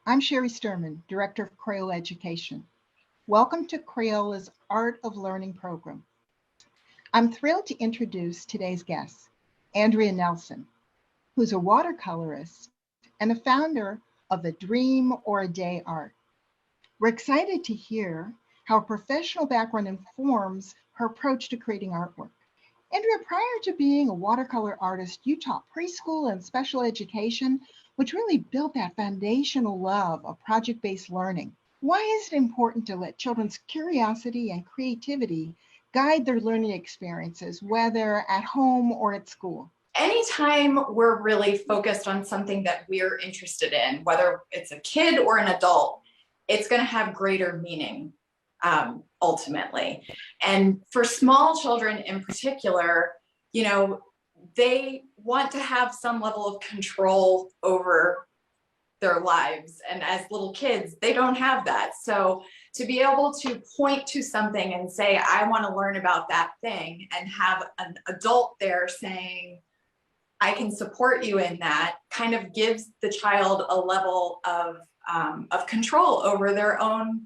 I'm Sherry Sturman, Director of Crayola Education. Welcome to Crayola's Art of Learning program. I'm thrilled to introduce today's guest, Andrea Nelson, who's a watercolorist and a founder of A Dream or a Day Art. We're excited to hear how a professional background informs her approach to creating artwork. Andrea, prior to being a watercolor artist, you taught preschool and special education, which really built that foundational love of project-based learning. Why is it important to let children's curiosity and creativity guide their learning experiences, whether at home or at school? Anytime we're really focused on something that we're interested in, whether it's a kid or an adult, it's going to have greater meaning. Ultimately. And for small children in particular, they want to have some level of control over their lives. And as little kids, they don't have that. So to be able to point to something and say, I want to learn about that thing, and have an adult there saying, I can support you in that, kind of gives the child a level of control over their own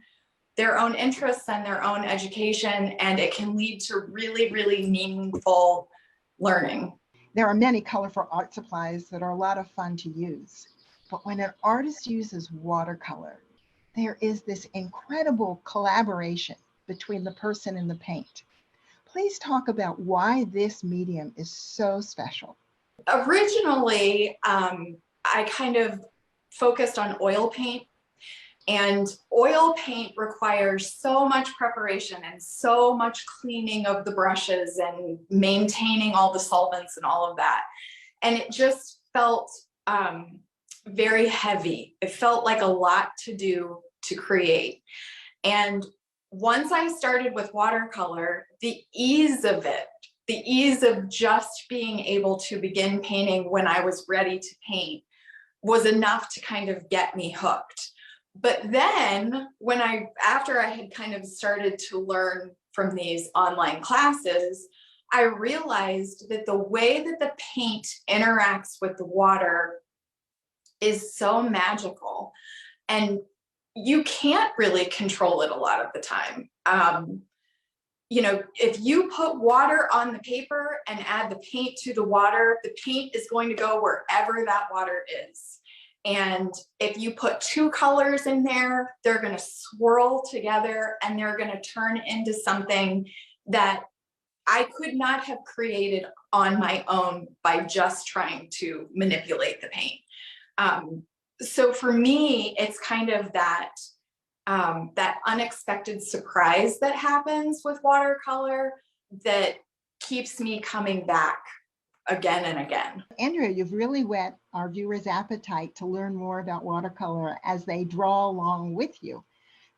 interests and their own education, and it can lead to really, really meaningful learning. There are many colorful art supplies that are a lot of fun to use, but when an artist uses watercolor, there is this incredible collaboration between the person and the paint. Please talk about why this medium is so special. Originally, I kind of focused on oil paint. And oil paint requires so much preparation and so much cleaning of the brushes and maintaining all the solvents and all of that. And it just felt very heavy. It felt like a lot to do to create. And once I started with watercolor, the ease of it, the ease of just being able to begin painting when I was ready to paint was enough to kind of get me hooked. But then after I had kind of started to learn from these online classes, I realized that the way that the paint interacts with the water is so magical, and you can't really control it a lot of the time. If you put water on the paper and add the paint to the water, the paint is going to go wherever that water is. And if you put two colors in there, they're going to swirl together and they're going to turn into something that I could not have created on my own by just trying to manipulate the paint. So for me, it's kind of that unexpected surprise that happens with watercolor that keeps me coming back again and again. Andrea, you've really whet our viewers' appetite to learn more about watercolor as they draw along with you.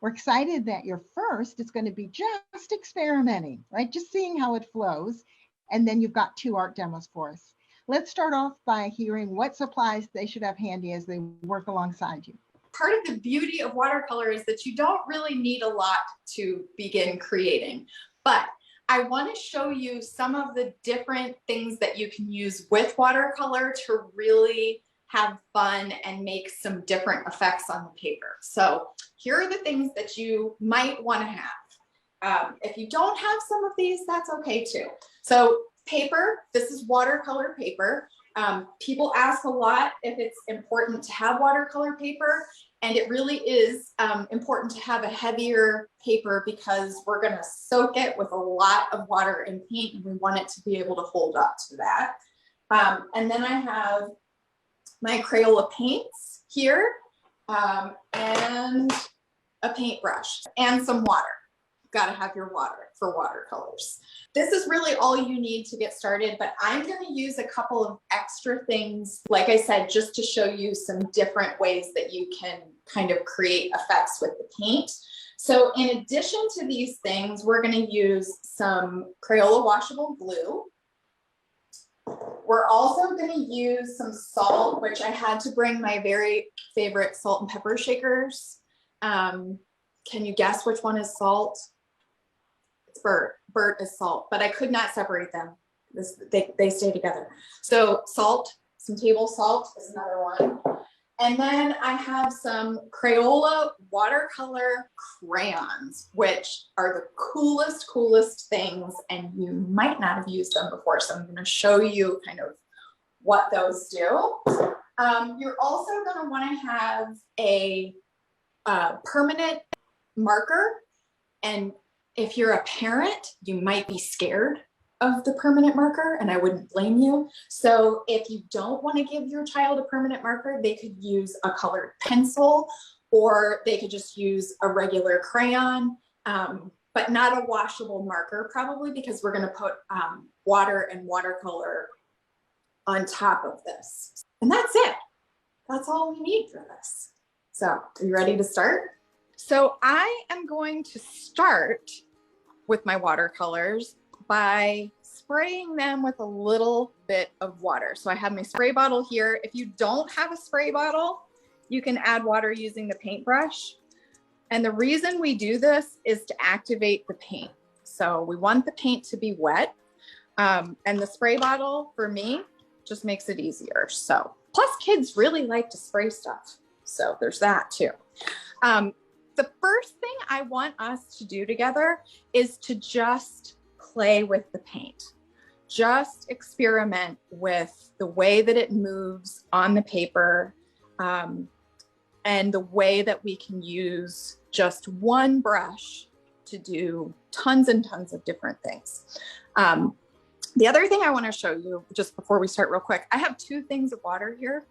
We're excited that your first is going to be just experimenting, right? Just seeing how it flows. And then you've got 2 art demos for us. Let's start off by hearing what supplies they should have handy as they work alongside you. Part of the beauty of watercolor is that you don't really need a lot to begin creating, but I want to show you some of the different things that you can use with watercolor to really have fun and make some different effects on the paper. So here are the things that you might want to have. If you don't have some of these, that's okay too. So paper, this is watercolor paper. People ask a lot if it's important to have watercolor paper. And it really is important to have a heavier paper because we're going to soak it with a lot of water and paint, and we want it to be able to hold up to that. And then I have my Crayola paints here, and a paintbrush and some water. Got to have your water for watercolors. This is really all you need to get started, but I'm going to use a couple of extra things, like I said, just to show you some different ways that you can kind of create effects with the paint. So in addition to these things, we're going to use some Crayola washable glue. We're also going to use some salt, which I had to bring my very favorite salt and pepper shakers. Can you guess which one is salt? It's Bert. Bert is salt, but I could not separate them. They stay together. So salt, some table salt is another one. And then I have some Crayola watercolor crayons, which are the coolest things, and you might not have used them before. So I'm going to show you kind of what those do. You're also going to want to have a permanent marker. And if you're a parent, you might be scared of the permanent marker, and I wouldn't blame you. So if you don't want to give your child a permanent marker, they could use a colored pencil, or they could just use a regular crayon, but not a washable marker probably, because we're going to put water and watercolor on top of this. And that's it. That's all we need for this. So are you ready to start? So I am going to start with my watercolors by spraying them with a little bit of water. So I have my spray bottle here. If you don't have a spray bottle, you can add water using the paintbrush. And the reason we do this is to activate the paint. So we want the paint to be wet. And the spray bottle for me just makes it easier. So plus kids really like to spray stuff. So there's that too. The first thing I want us to do together is to just play with the paint. Just experiment with the way that it moves on the paper, and the way that we can use just one brush to do tons and tons of different things. The other thing I want to show you just before we start real quick, I have 2 things of water here.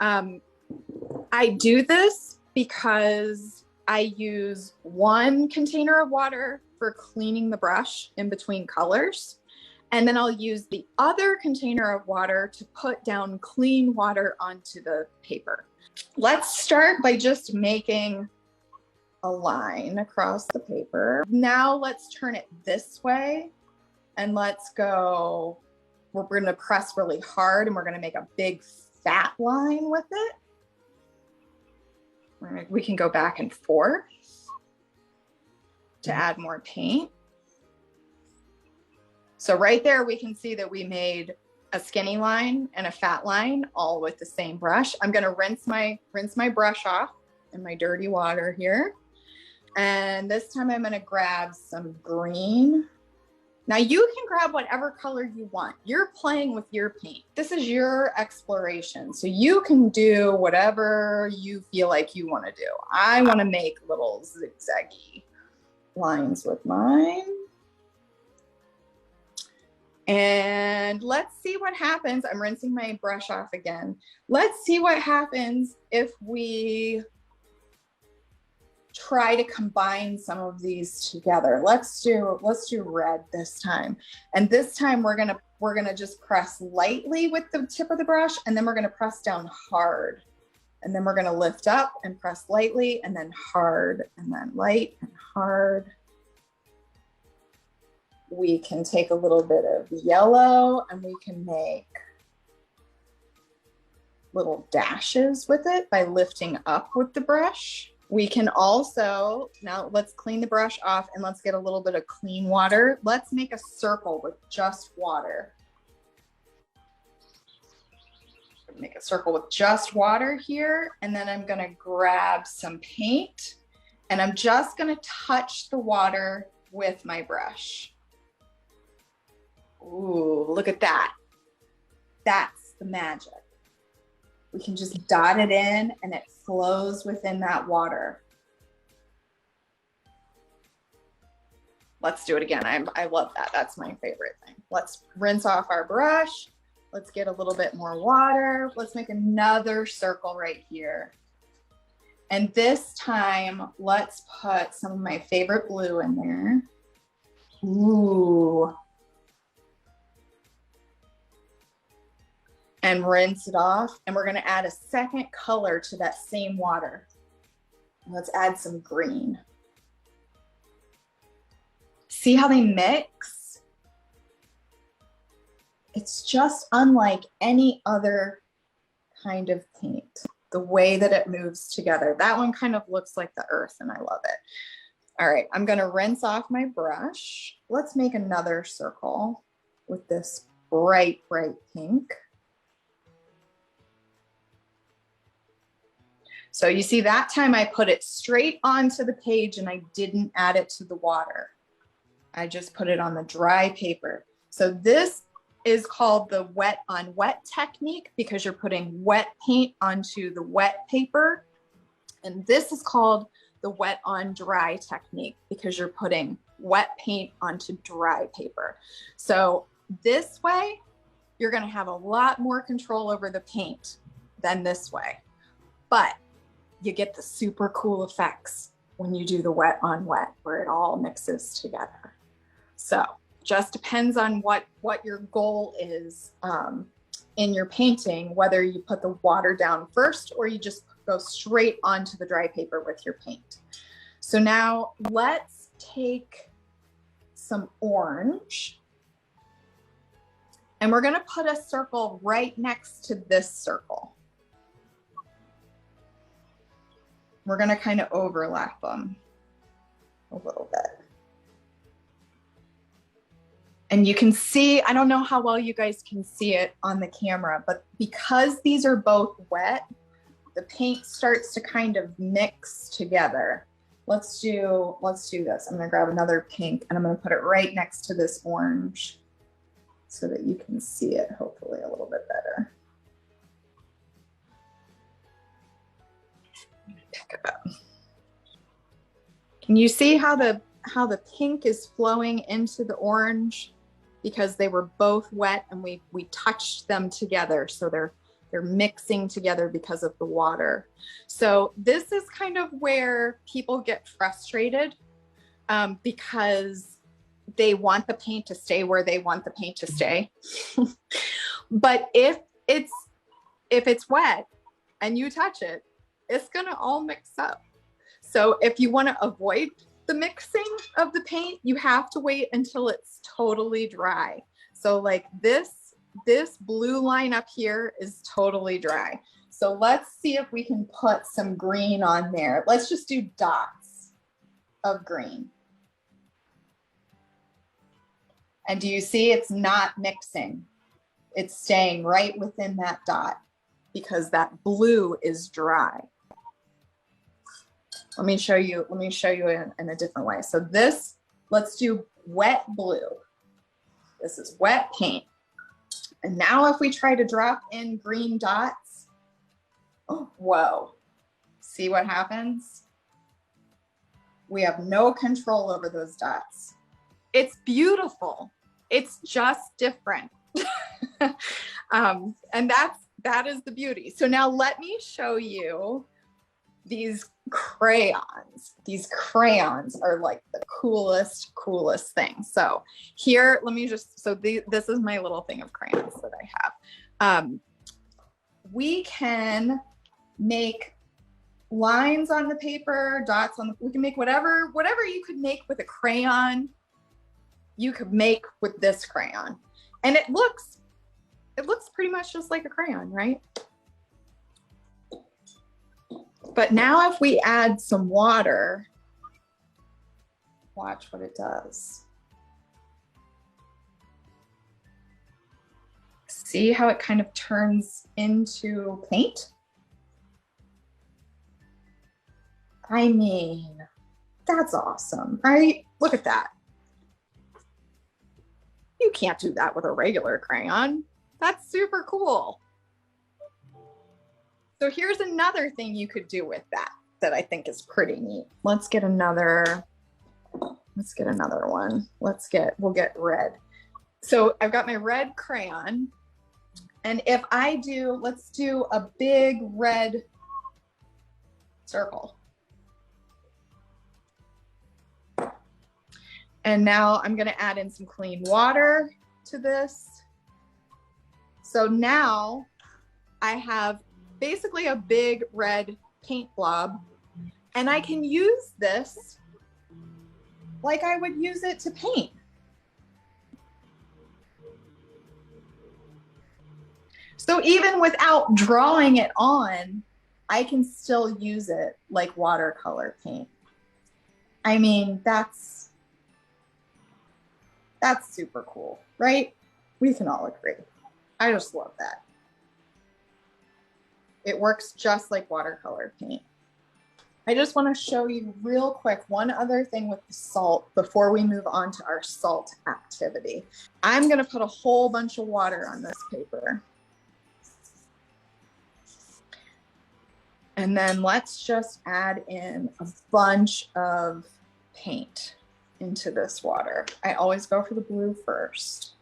I do this because I use 1 container of water for cleaning the brush in between colors. And then I'll use the other container of water to put down clean water onto the paper. Let's start by just making a line across the paper. Now let's turn it this way and let's go, we're going to press really hard and we're going to make a big fat line with it. We can go back and forth to add more paint. So right there, we can see that we made a skinny line and a fat line all with the same brush. I'm going to rinse my brush off in my dirty water here. And this time I'm going to grab some green. Now you can grab whatever color you want. You're playing with your paint. This is your exploration. So you can do whatever you feel like you want to do. I want to make little zigzaggy lines with mine. And let's see what happens. I'm rinsing my brush off again. Let's see what happens if we try to combine some of these together. Let's do red this time. And this time we're gonna just press lightly with the tip of the brush, and then we're gonna press down hard. And then we're gonna lift up and press lightly, and then hard, and then light and hard. We can take a little bit of yellow and we can make little dashes with it by lifting up with the brush. We can also, now let's clean the brush off and let's get a little bit of clean water. Let's make a circle with just water. Make a circle with just water here. And then I'm gonna grab some paint and I'm just gonna touch the water with my brush. Ooh, look at that. That's the magic. We can just dot it in and it flows within that water. Let's do it again. I love that. That's my favorite thing. Let's rinse off our brush. Let's get a little bit more water. Let's make another circle right here. And this time, let's put some of my favorite blue in there. Ooh. And rinse it off. And we're gonna add a second color to that same water. Let's add some green. See how they mix? It's just unlike any other kind of paint, the way that it moves together. That one kind of looks like the earth and I love it. All right, I'm gonna rinse off my brush. Let's make another circle with this bright, bright pink. So you see that time I put it straight onto the page and I didn't add it to the water. I just put it on the dry paper. So this is called the wet on wet technique because you're putting wet paint onto the wet paper. And this is called the wet on dry technique because you're putting wet paint onto dry paper. So this way, you're going to have a lot more control over the paint than this way. But you get the super cool effects when you do the wet on wet, where it all mixes together. So just depends on what your goal is in your painting, whether you put the water down first or you just go straight onto the dry paper with your paint. So now let's take some orange and we're going to put a circle right next to this circle. We're going to kind of overlap them a little bit. And you can see, I don't know how well you guys can see it on the camera, but because these are both wet, the paint starts to kind of mix together. Let's do this. I'm going to grab another pink and I'm going to put it right next to this orange so that you can see it hopefully a little bit better. Pick it up. Can you see how the pink is flowing into the orange? Because they were both wet and we touched them together. So they're mixing together because of the water. So this is kind of where people get frustrated because they want the paint to stay where they want the paint to stay. But if it's wet and you touch it, it's gonna all mix up. So if you want to avoid the mixing of the paint, you have to wait until it's totally dry. So like this blue line up here is totally dry. So let's see if we can put some green on there. Let's just do dots of green. And do you see it's not mixing? It's staying right within that dot because that blue is dry. Let me show you in a different way. So this, let's do wet blue. This is wet paint. And now if we try to drop in green dots, oh, whoa, see what happens? We have no control over those dots. It's beautiful. It's just different. And that is the beauty. So now let me show you these crayons. These crayons are like the coolest thing. So here, let me just, this is my little thing of crayons that I have. We can make lines on the paper, dots on the, we can make whatever you could make with a crayon, you could make with this crayon. And it looks pretty much just like a crayon, right? But now if we add some water, watch what it does. See how it kind of turns into paint? I mean, that's awesome, right? Look at that. You can't do that with a regular crayon. That's super cool. So here's another thing you could do with that I think is pretty neat. Let's get another one. We'll get red. So I've got my red crayon. And if I do, let's do a big red circle. And now I'm gonna add in some clean water to this. So now I have basically a big red paint blob, and I can use this like I would use it to paint. So even without drawing it on, I can still use it like watercolor paint. I mean, that's super cool, right? We can all agree. I just love that. It works just like watercolor paint. I just want to show you real quick one other thing with the salt before we move on to our salt activity. I'm going to put a whole bunch of water on this paper. And then let's just add in a bunch of paint into this water. I always go for the blue first.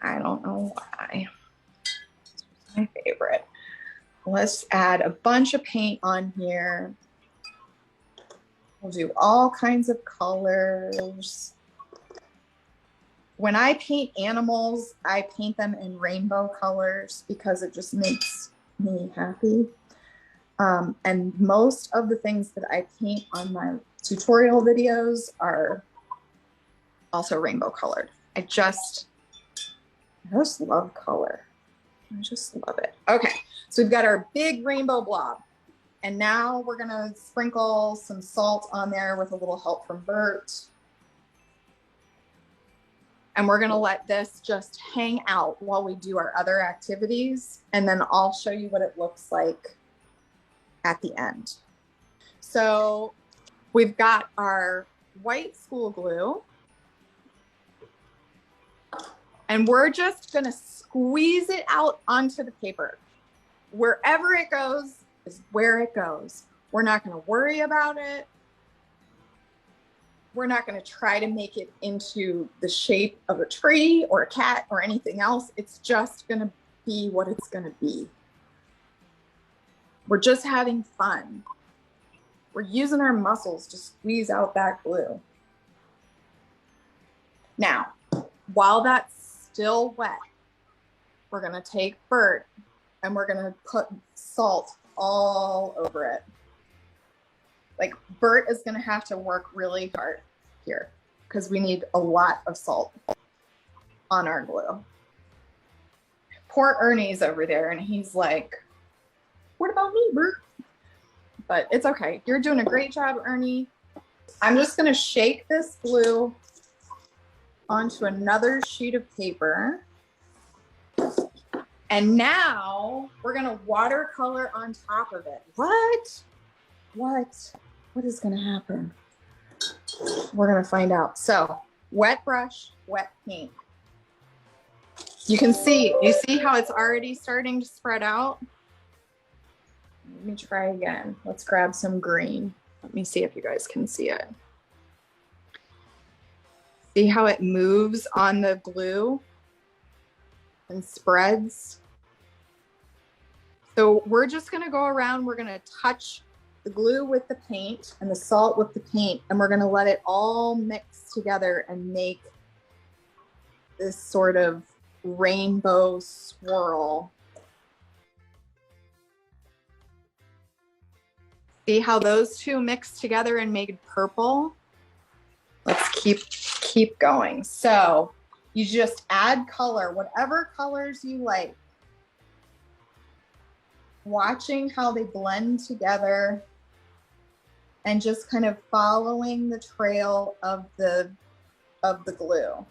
I don't know why. It's my favorite. Let's add a bunch of paint on here. We'll do all kinds of colors. When I paint animals, I paint them in rainbow colors because it just makes me happy. And most of the things that I paint on my tutorial videos are also rainbow colored. I just love color. I just love it. Okay, so we've got our big rainbow blob. And now we're gonna sprinkle some salt on there with a little help from Bert. And we're gonna let this just hang out while we do our other activities. And then I'll show you what it looks like at the end. So we've got our white school glue. And we're just gonna squeeze it out onto the paper. Wherever it goes is where it goes. We're not gonna worry about it. We're not gonna try to make it into the shape of a tree or a cat or anything else. It's just gonna be what it's gonna be. We're just having fun. We're using our muscles to squeeze out that glue. Now, while that's still wet, we're gonna take Bert and we're gonna put salt all over it. Like Bert is gonna have to work really hard here because we need a lot of salt on our glue. Poor Ernie's over there and he's like, what about me, Bert? But it's okay. You're doing a great job, Ernie. I'm just gonna shake this glue onto another sheet of paper. And now we're gonna watercolor on top of it. What? What is gonna happen? We're gonna find out. So, wet brush, wet paint. You see how it's already starting to spread out? Let me try again. Let's grab some green. Let me see if you guys can see it. See how it moves on the glue and spreads? So we're just gonna go around, we're gonna touch the glue with the paint and the salt with the paint, and we're gonna let it all mix together and make this sort of rainbow swirl. See how those two mixed together and made purple? Let's keep going. So you just add color, whatever colors you like. Watching how they blend together and just kind of following the trail of the glue.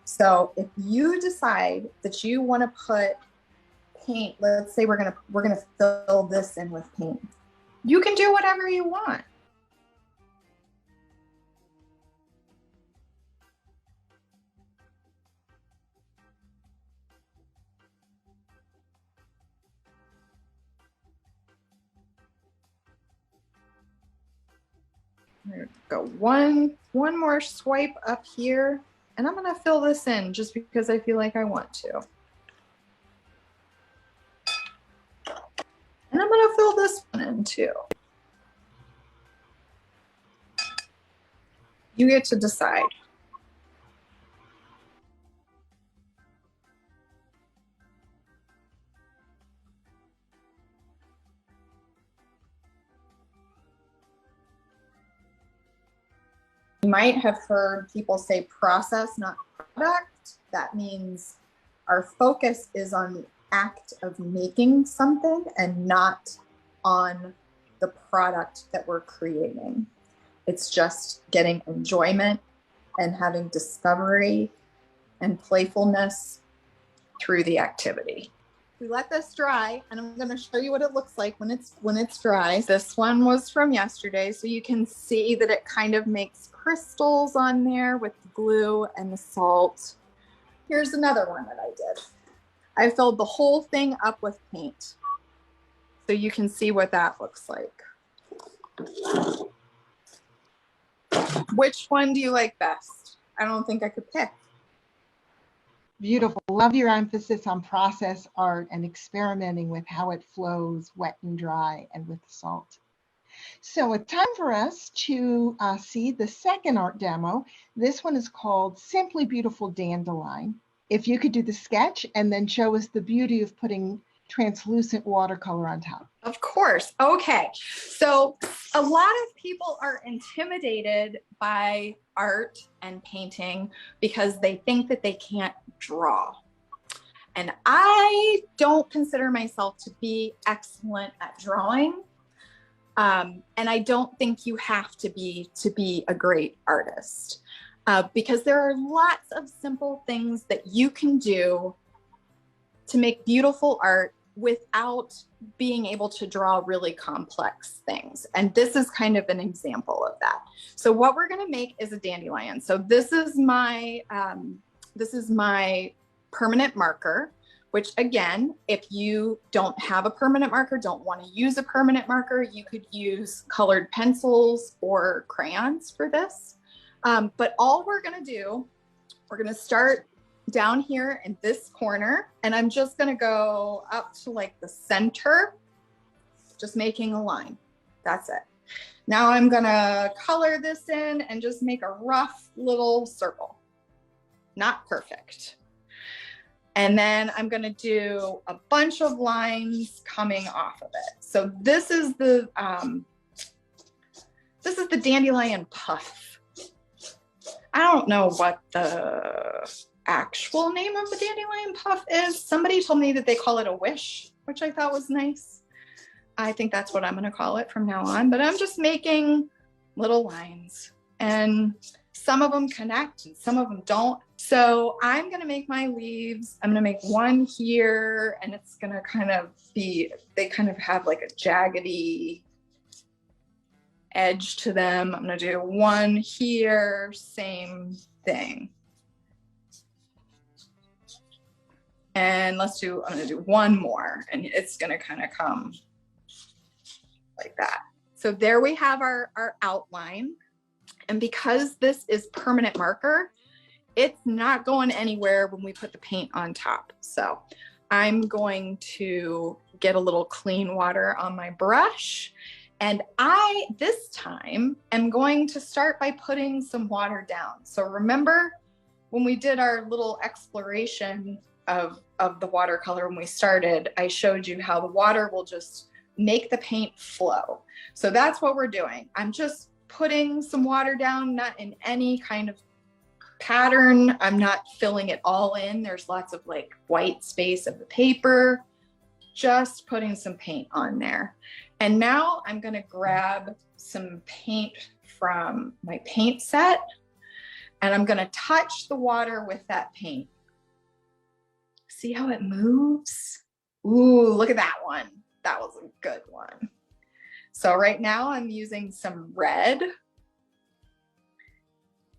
So if you decide that you want to put paint, let's say we're gonna fill this in with paint, you can do whatever you want. Go one more swipe up here. And I'm gonna fill this in just because I feel like I want to. And I'm gonna fill this one in too. You get to decide. You might have heard people say process, not product. That means our focus is on the act of making something and not on the product that we're creating. It's just getting enjoyment and having discovery and playfulness through the activity. We let this dry, and I'm going to show you what it looks like when it's dry. This one was from yesterday, so you can see that it kind of makes crystals on there with the glue and the salt. Here's another one that I did. I filled the whole thing up with paint, so you can see what that looks like. Which one do you like best? I don't think I could pick. Beautiful. Love your emphasis on process art and experimenting with how it flows wet and dry and with the salt. So it's time for us to see the second art demo. This one is called Simply Beautiful Dandelion. If you could do the sketch and then show us the beauty of putting translucent watercolor on top. Of course. Okay. So a lot of people are intimidated by art and painting because they think that they can't draw. And I don't consider myself to be excellent at drawing. And I don't think you have to be a great artist, because there are lots of simple things that you can do to make beautiful art without being able to draw really complex things. And this is kind of an example of that. So what we're going to make is a dandelion. So this is my permanent marker, which again, if you don't have a permanent marker, don't want to use a permanent marker, you could use colored pencils or crayons for this. But all we're going to do, we're going to start down here in this corner, and I'm just going to go up to like the center, just making a line. That's it. Now I'm going to color this in and just make a rough little circle. Not perfect. And then I'm going to do a bunch of lines coming off of it. So this is the dandelion puff. I don't know what the actual name of the dandelion puff is. Somebody told me that they call it a wish, which I thought was nice. I think that's what I'm going to call it from now on, but I'm just making little lines, and some of them connect and some of them don't. So I'm going to make my leaves. I'm going to make one here, and it's going to kind of be, they kind of have like a jaggedy edge to them. I'm going to do one here, same thing. And I'm going to do one more, and it's going to kind of come like that. So there we have our outline. And because this is permanent marker, it's not going anywhere when we put the paint on top. So I'm going to get a little clean water on my brush. And this time, am going to start by putting some water down. So remember when we did our little exploration of the watercolor when we started, I showed you how the water will just make the paint flow. So that's what we're doing. I'm just putting some water down, not in any kind of pattern. I'm not filling it all in. There's lots of like white space of the paper, just putting some paint on there. And now I'm going to grab some paint from my paint set, and I'm going to touch the water with that paint. See how it moves? Ooh, look at that one. That was a good one. So right now I'm using some red,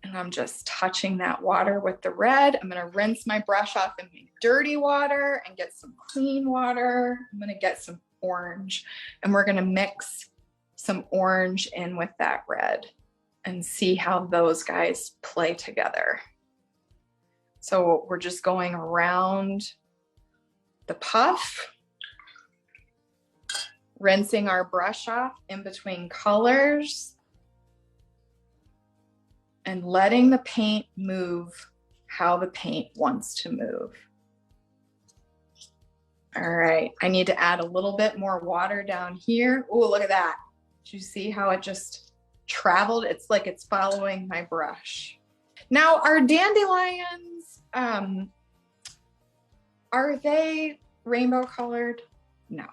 and I'm just touching that water with the red. I'm going to rinse my brush off in my dirty water and get some clean water. I'm going to get some orange, and we're going to mix some orange in with that red and see how those guys play together. So we're just going around the puff, rinsing our brush off in between colors, and letting the paint move how the paint wants to move. All right, I need to add a little bit more water down here. Oh, look at that. Did you see how it just traveled? It's like it's following my brush. Now, our dandelions, are they rainbow colored? No.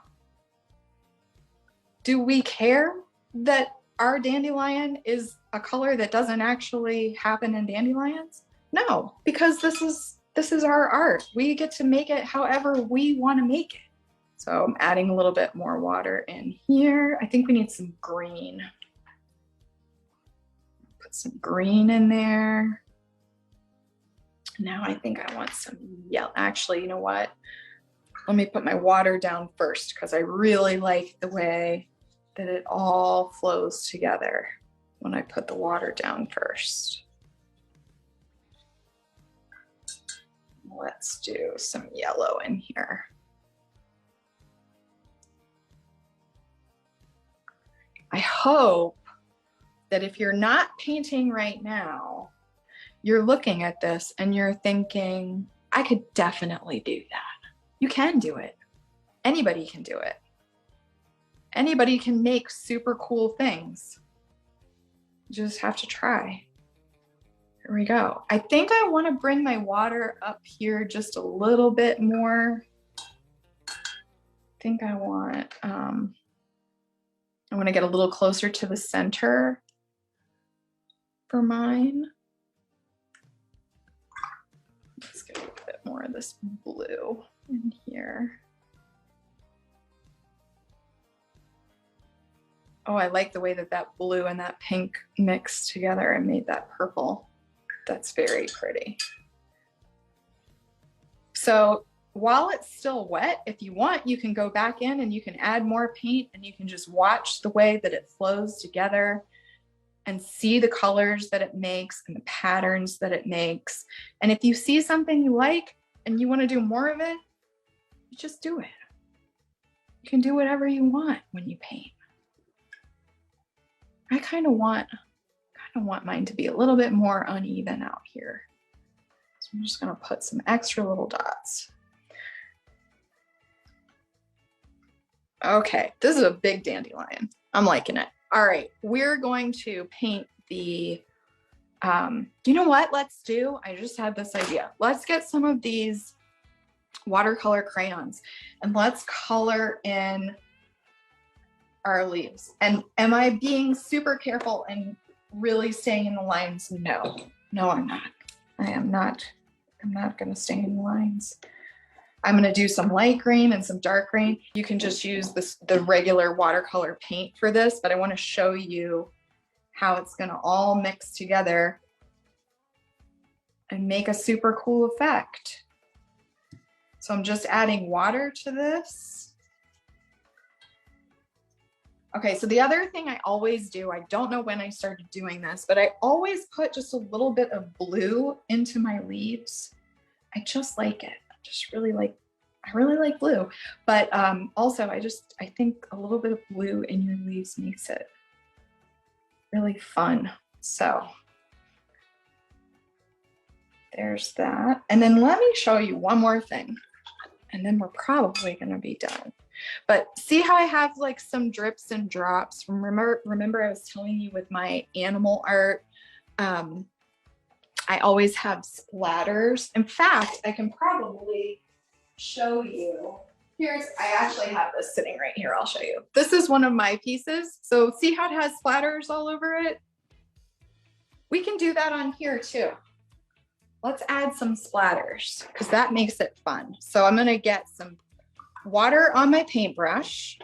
Do we care that our dandelion is a color that doesn't actually happen in dandelions? No, because this is our art. We get to make it however we want to make it. So I'm adding a little bit more water in here. I think we need some green. Put some green in there. Now I think I want some yellow. Actually, you know what? Let me put my water down first because I really like the way that it all flows together when I put the water down first. Let's do some yellow in here. I hope that if you're not painting right now, you're looking at this and you're thinking, I could definitely do that. You can do it. Anybody can do it. Anybody can make super cool things. You just have to try. Here we go. I think I want to bring my water up here just a little bit more. I think I want to get a little closer to the center for mine. Let's get a little bit more of this blue in here. Oh, I like the way that that blue and that pink mixed together and made that purple. That's very pretty. So while it's still wet, if you want, you can go back in and you can add more paint and you can just watch the way that it flows together and see the colors that it makes and the patterns that it makes. And if you see something you like and you want to do more of it, you just do it. You can do whatever you want when you paint. I kind of want mine to be a little bit more uneven out here. So I'm just going to put some extra little dots. Okay, this is a big dandelion. I'm liking it. All right, we're going to paint the, you know what, I just had this idea. Let's get some of these watercolor crayons and let's color in our leaves. And am I being super careful and really staying in the lines? No, I'm not. I'm not going to stay in the lines. I'm going to do some light green and some dark green. You can just use the regular watercolor paint for this, but I want to show you how it's going to all mix together and make a super cool effect. So I'm just adding water to this. Okay, so the other thing I always do, I don't know when I started doing this, but I always put just a little bit of blue into my leaves. I just like it. I really like blue, but also I think a little bit of blue in your leaves makes it really fun. So there's that. And then let me show you one more thing, and then we're probably gonna be done. But see how I have like some drips and drops? Remember I was telling you with my animal art, I always have splatters. In fact, I can probably show you. I actually have this sitting right here. I'll show you. This is one of my pieces. So see how it has splatters all over it? We can do that on here too. Let's add some splatters because that makes it fun. So I'm gonna get some water on my paintbrush.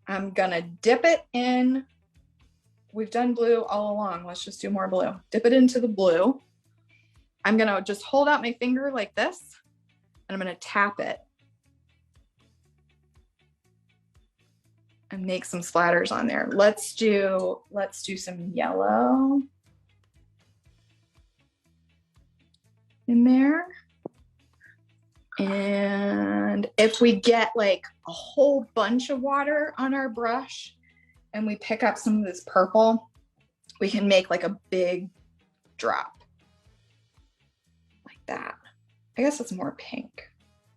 I'm gonna dip it in. We've done blue all along. Let's just do more blue. Dip it into the blue. I'm gonna just hold out my finger like this, and I'm gonna tap it and make some splatters on there. Let's do some yellow. in there. And if we get like a whole bunch of water on our brush and we pick up some of this purple, we can make like a big drop like that. I guess it's more pink.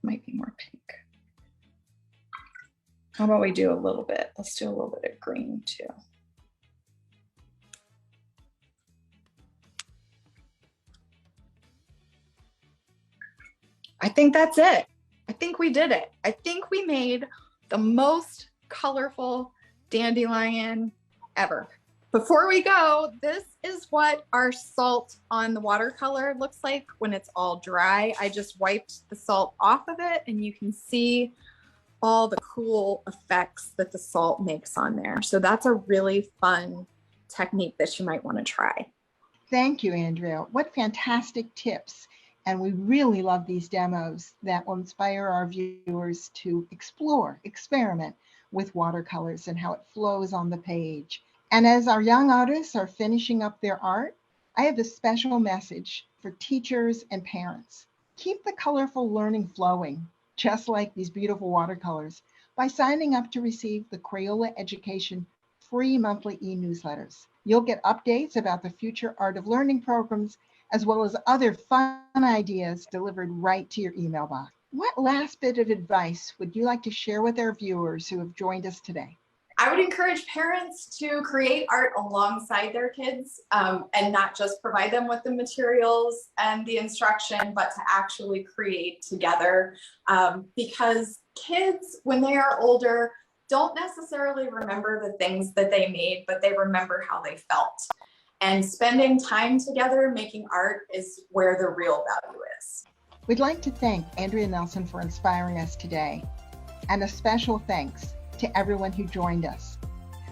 Might be more pink. How about we do a little bit? Let's do a little bit of green too. I think that's it. I think we did it. I think we made the most colorful dandelion ever. Before we go, this is what our salt on the watercolor looks like when it's all dry. I just wiped the salt off of it and you can see all the cool effects that the salt makes on there. So that's a really fun technique that you might want to try. Thank you, Andrea. What fantastic tips. And we really love these demos that will inspire our viewers to explore, experiment with watercolors and how it flows on the page. And as our young artists are finishing up their art, I have a special message for teachers and parents. Keep the colorful learning flowing, just like these beautiful watercolors, by signing up to receive the Crayola Education free monthly e-newsletters. You'll get updates about the future Art of Learning programs, as well as other fun ideas delivered right to your email box. What last bit of advice would you like to share with our viewers who have joined us today? I would encourage parents to create art alongside their kids and not just provide them with the materials and the instruction, but to actually create together because kids, when they are older, don't necessarily remember the things that they made, but they remember how they felt. And spending time together making art is where the real value is. We'd like to thank Andrea Nelson for inspiring us today. And a special thanks to everyone who joined us.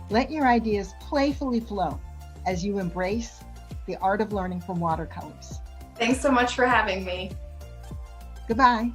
Let your ideas playfully flow as you embrace the art of learning from watercolors. Thanks so much for having me. Goodbye.